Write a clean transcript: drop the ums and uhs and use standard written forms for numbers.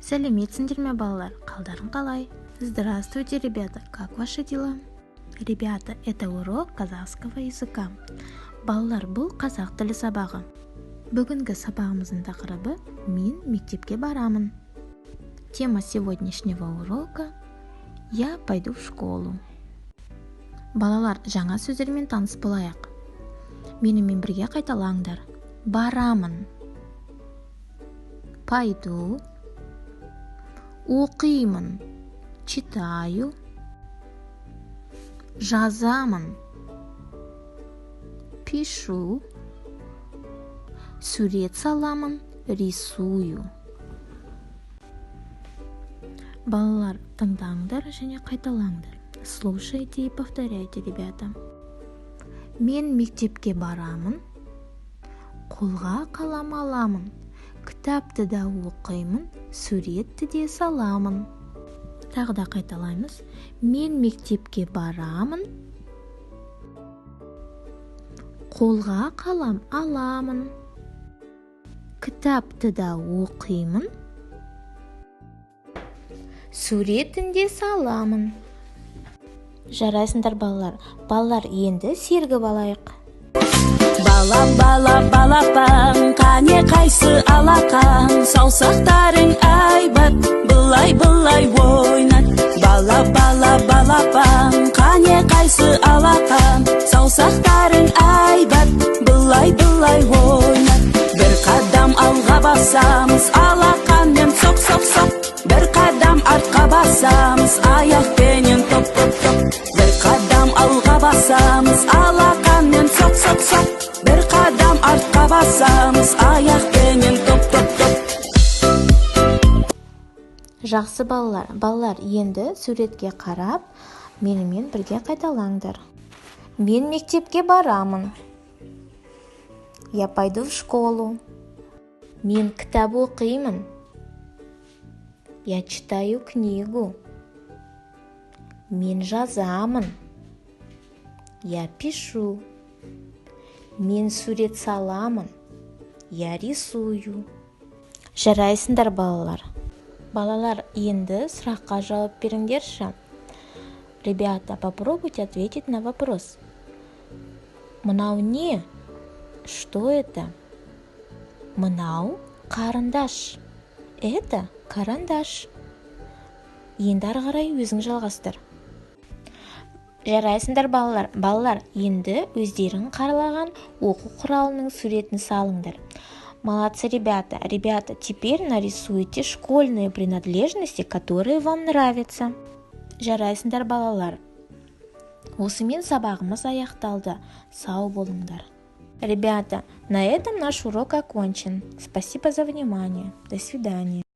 Сәлеметсіңдер ме, балалар? Қалдарың қалай? Здравствуйте, ребята. Как ваши дела? Ребята, это урок казахского языка. Балалар, бұл қазақ тілі сабағы. Бүгінгі сабағымыздың тақырыбы «Мен мектепке барамын». Тема сегодняшнего урока «Я пойду в школу». Балалар, жаңа сөздермен таныс болайық. Менімен бірге қайталаңдар. Барамын. Пойду. Оқимын. Читаю. Жазамын. Пишу. Сурет саламын. Рисую. Балалар, тыңдаңдар және қайталаңдар. Слушайте и повторяйте, ребята. Мен мектепке барамын. Қолға қалам аламын. Кітапты да оқимын. Суретті де саламын. Тағы да қайталаймыз. Мен мектепке барамын. Қолға қалам аламын. Кітапты да оқимын. Суретін де саламын. Жарайсыңдар, балалар. Балалар, енді сергіп алайық. Бала, балапан, қане қайсы алақан, саусақтарың айбат, былай ойнат. Бала, балапан, қане қайсы алақан, саусақтарың айбат, былай ойнат. Бір қадам алға басамыз, алақанмен соқ. Бір қадам артқа басамыз, аяқпенен топ. Бір қадам алға басамыз, алақанмен соқ. Бір қадам артқа басамыз, аяқпенен топ. Жақсы, балалар. Балалар, енді суретке қарап, менімен бірге қайталаңдар. Мен мектепке барамын. Я пойду в школу. Мен кітап оқимын. Я читаю книгу. Мен жазамын. Я пишу. Мен сурет саламын. Я рисую. Жарайсыңдар, балалар. Балалар, енді сұраққа жауап беріңдерші. Ребята, попробуйте ответить на вопрос. Мынау не? Что это? Мынау қарындаш. Это карандаш. Енді ары қарай өзің жалғастыр. Жарайсыңдар, балалар. Балалар, енді өздерің қаралаған оқу құралының суретін салыңдар. Молодцы, ребята. Ребята, теперь нарисуйте школьные принадлежности, которые вам нравятся. Жарайсыңдар, балалар. Осымен сабағымыз аяқталды. Сау болыңдар. Ребята, на этом наш урок окончен. Спасибо за внимание. До свидания.